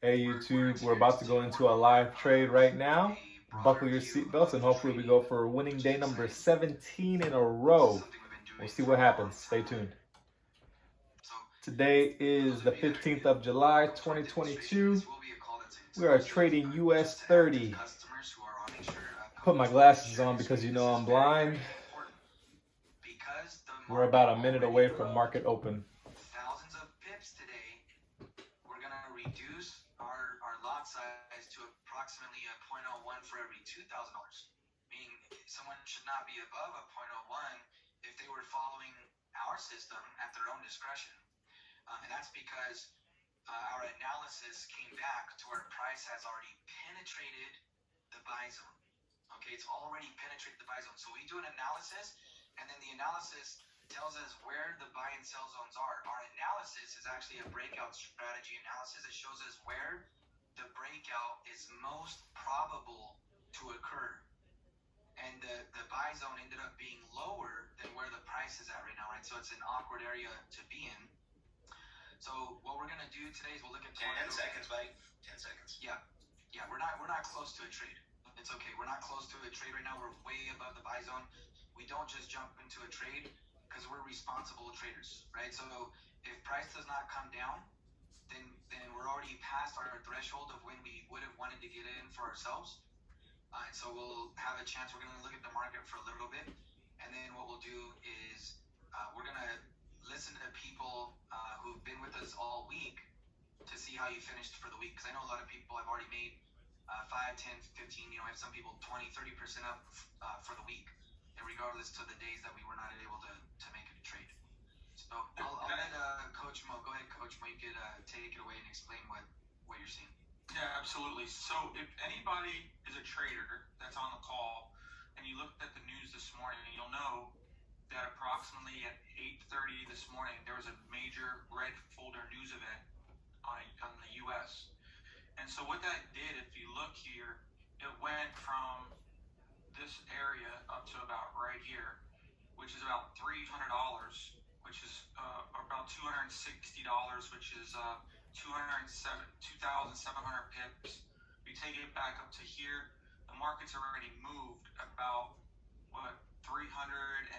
Hey YouTube, we're about to go into a live trade right now. Buckle your seatbelts and hopefully we go for winning day number 17 in a row. We'll see what happens. Stay tuned. Today is the 15th of July, 2022. We are trading US 30. Put my glasses on because you know I'm blind. We're about a minute away from market open. Thousands of pips today. We're going to reduce our lot size to approximately a 0.01 for every $2,000. Meaning someone should not be above a 0.01 if they were following our system at their own discretion. And that's because our analysis came back to where price has already penetrated the buy zone. Okay, it's already penetrated the buy zone. So we do an analysis, and then the analysis tells us where the buy and sell zones are. Our analysis is actually a breakout strategy analysis. It shows us where the breakout is most probable to occur. And the buy zone ended up being lower than where the price is at right now, right? So it's an awkward area to be in. So what we're gonna do today is we'll look at 10 seconds, buddy. 10 seconds. Yeah, we're not close to a trade. It's okay. We're not close to a trade right now. We're way above the buy zone. We don't just jump into a trade because we're responsible traders, right? So if price does not come down, then we're already past our threshold of when we would have wanted to get in for ourselves. And so we'll have a chance. We're going to look at the market for a little bit, and then what we'll do is we're going to listen to people who've been with us all week to see how you finished for the week. Because I know a lot of people have already made 5, 10, 15, I have some people 20, 30% up for the week, and regardless to the days that we were not able to make a trade. So I'll let Coach Mo, go ahead, Coach Mo, you could take it away and explain what you're seeing. Yeah, absolutely. So if anybody is a trader that's on the call and you looked at the news this morning, you'll know that approximately at 8:30 this morning, there was a major red folder news event on the U.S. And so what that did, if you look here, it went from this area up to about right here, which is about $300, which is about $260, which is 2,700 pips. We take it back up to here, the market's already moved about $356,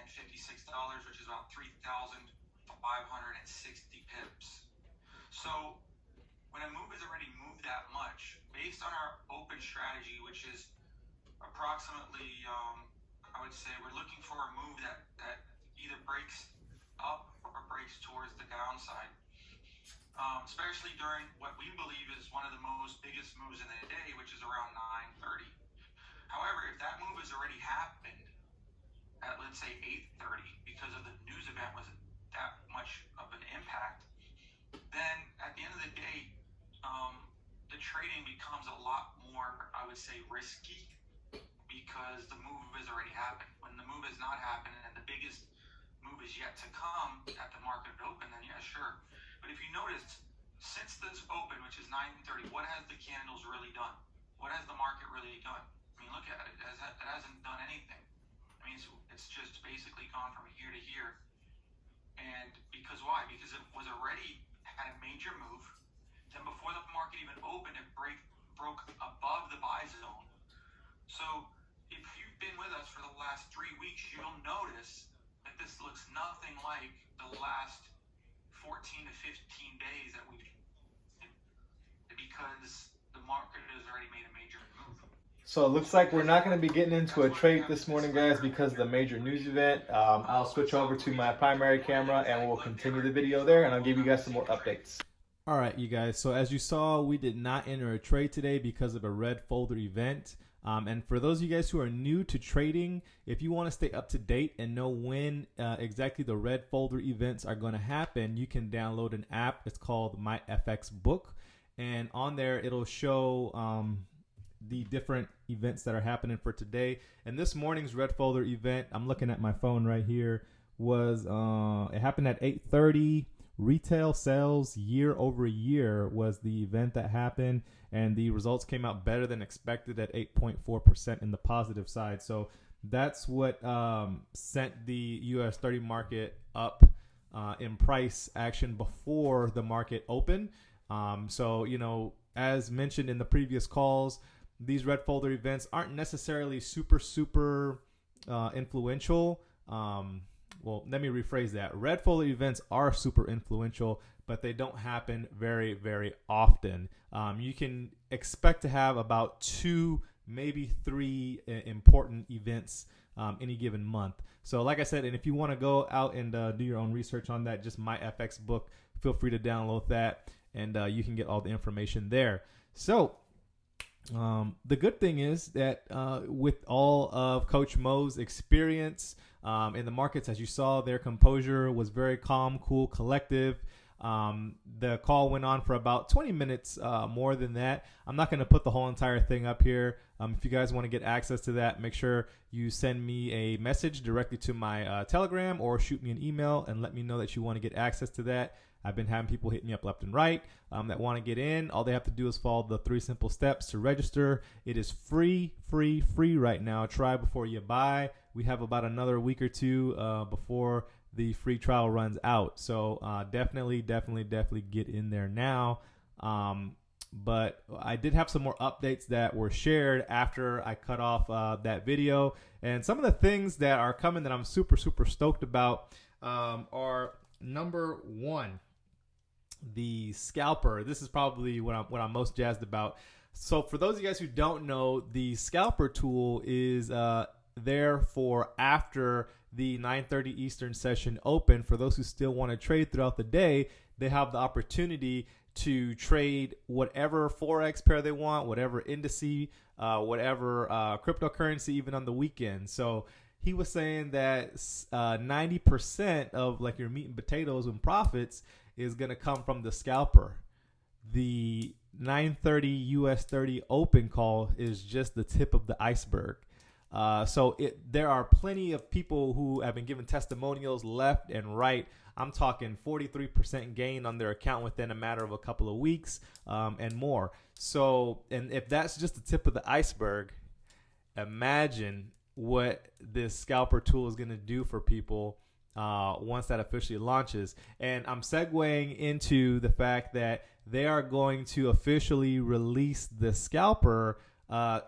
which is about 3,560 pips. So when a move has already moved that much, based on our open strategy, which is approximately, I would say we're looking for a move that either breaks up or breaks towards the downside, especially during what we believe is one of the most biggest moves in the day, which is around 9:30. However, if that move has already happened at, let's say, 8:30, because of the news event was that much of an impact, then at the end of the day, the trading becomes a lot more, I would say, risky, because the move has already happened. When the move has not happened and the biggest move is yet to come at the market open, then yeah, sure. But if you notice, since this open, which is 9:30, what has the candles really done? What has the market really done? I mean, look at it. It hasn't done anything. I mean, it's just basically gone from here to here. And because why? Because it was already had a major move. Then before the market even opened, it broke above the buy zone. So if you've been with us for the last 3 weeks, you'll notice that this looks nothing like the last 14 to 15 days that we've, because the market has already made a major move. So it looks like we're not going to be getting into a trade this morning, guys, because of the major news event. I'll switch over to my primary camera and we'll continue the video there, and I'll give you guys some more updates. All right, you guys. So as you saw, we did not enter a trade today because of a red folder event. And for those of you guys who are new to trading, if you want to stay up to date and know when exactly the red folder events are going to happen, you can download an app. It's called My FX Book. And on there, it'll show the different events that are happening for today. And this morning's red folder event, I'm looking at my phone right here, was it happened at 8:30. Retail sales year over year was the event that happened, and the results came out better than expected at 8.4% in the positive side. So that's what sent the US 30 market up in price action before the market opened. So, you know, as mentioned in the previous calls, these red folder events aren't necessarily super influential. Well, let me rephrase that. Red folder events are super influential, but they don't happen very often. You can expect to have about 2, maybe 3 important events any given month. So like I said, and if you want to go out and do your own research on that, just my FX book, feel free to download that, and you can get all the information there. So the good thing is that with all of Coach Mo's experience in the markets, as you saw, their composure was very calm, cool, collective. The call went on for about 20 minutes more than that. I'm not going to put the whole entire thing up here. If you guys want to get access to that, make sure you send me a message directly to my Telegram or shoot me an email and let me know that you want to get access to that. I've been having people hit me up left and right that want to get in. All they have to do is follow the 3 simple steps to register. It is free right now. Try before you buy. We have about another week or 2 before the free trial runs out. So definitely get in there now. But I did have some more updates that were shared after I cut off that video. And some of the things that are coming that I'm super stoked about are, number 1, the scalper. This is probably what I'm most jazzed about. So for those of you guys who don't know, the scalper tool is there for after the 9:30 Eastern session open. For those who still want to trade throughout the day, they have the opportunity to trade whatever Forex pair they want, whatever indice, whatever cryptocurrency, even on the weekend. So he was saying that 90% of like your meat and potatoes and profits is going to come from the scalper. The 9:30 US 30 open call is just the tip of the iceberg. So there are plenty of people who have been given testimonials left and right. I'm talking 43% gain on their account within a matter of a couple of weeks and more. So, and if that's just the tip of the iceberg, imagine what this scalper tool is going to do for people once that officially launches. And I'm segueing into the fact that they are going to officially release the scalper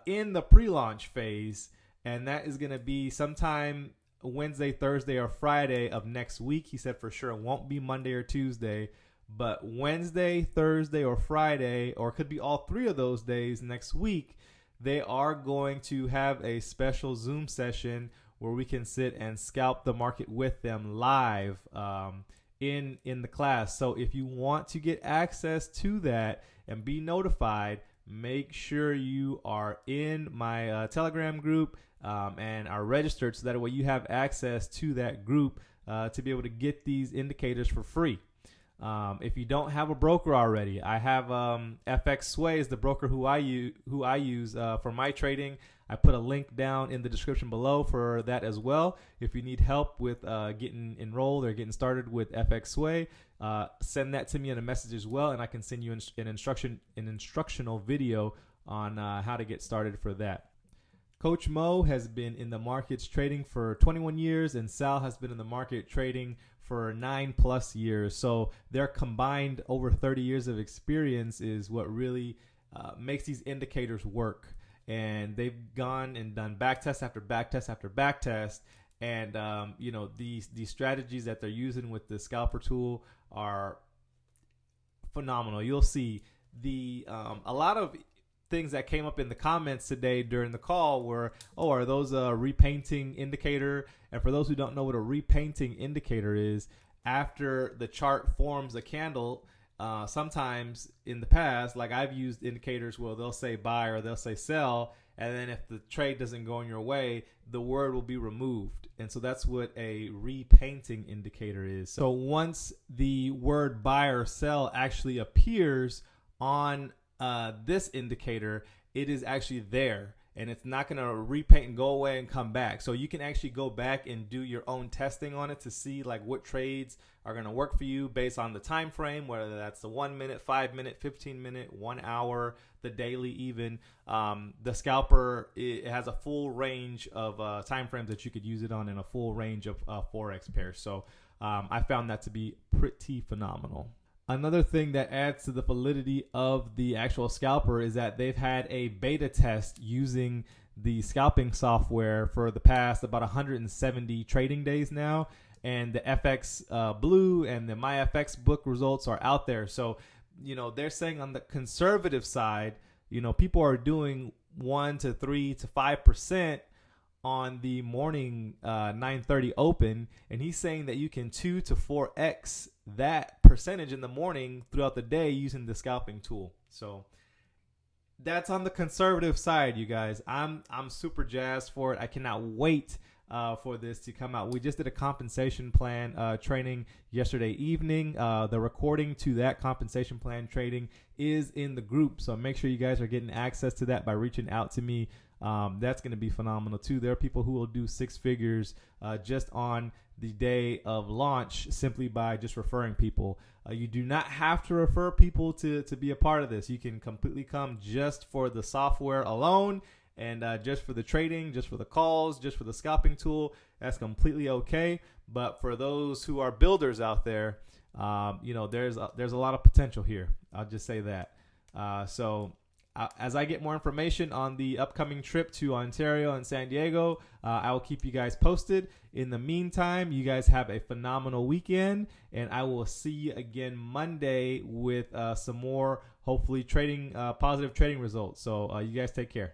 in the pre-launch phase. And that is going to be sometime Wednesday, Thursday, or Friday of next week. He said for sure it won't be Monday or Tuesday, but Wednesday, Thursday, or Friday, or it could be all 3 of those days next week, they are going to have a special Zoom session where we can sit and scalp the market with them live in the class. So if you want to get access to that and be notified, make sure you are in my Telegram group and are registered, so that way you have access to that group to be able to get these indicators for free. If you don't have a broker already, I have FX Sway is the broker who I use for my trading. I put a link down in the description below for that as well. If you need help with getting enrolled or getting started with FX Sway, send that to me in a message as well, and I can send you an instructional video on how to get started for that. Coach Mo has been in the markets trading for 21 years, and Sal has been in the market trading for 9+ years. So their combined over 30 years of experience is what really makes these indicators work. And they've gone and done back test after back test after back test. And these strategies that they're using with the scalper tool are phenomenal. You'll see a lot of things that came up in the comments today during the call were, are those a repainting indicator? And for those who don't know what a repainting indicator is, after the chart forms a candle, sometimes in the past, like I've used indicators where they'll say buy or they'll say sell, and then if the trade doesn't go in your way, the word will be removed. And so that's what a repainting indicator is. So once the word buy or sell actually appears on this indicator, it is actually there, and it's not going to repaint and go away and come back. So you can actually go back and do your own testing on it to see like what trades are going to work for you based on the time frame, whether that's the 1 minute, 5 minute, 15 minute, 1 hour, the daily even. The scalper, it has a full range of time frames that you could use it on, and a full range of Forex pairs. So I found that to be pretty phenomenal. Another thing that adds to the validity of the actual scalper is that they've had a beta test using the scalping software for the past about 170 trading days now. And the FX Blue and the MyFX book results are out there. So, they're saying on the conservative side, people are doing 1 to 3 to 5% on the morning 9:30 open, and he's saying that you can 2 to 4x that percentage in the morning throughout the day using the scalping tool. So that's on the conservative side, you guys. I'm super jazzed for it. I cannot wait for this to come out. We just did a compensation plan training yesterday evening. The recording to that compensation plan training is in the group, so make sure you guys are getting access to that by reaching out to me. That's going to be phenomenal too. There are people who will do 6 figures just on the day of launch simply by just referring people. You do not have to refer people to be a part of this. You can completely come just for the software alone and just for the trading, just for the calls, just for the scalping tool. That's completely okay. But for those who are builders out there, there's a lot of potential here. I'll just say that. As I get more information on the upcoming trip to Ontario and San Diego, I will keep you guys posted. In the meantime, you guys have a phenomenal weekend, and I will see you again Monday with some more, hopefully, positive trading results. So you guys take care.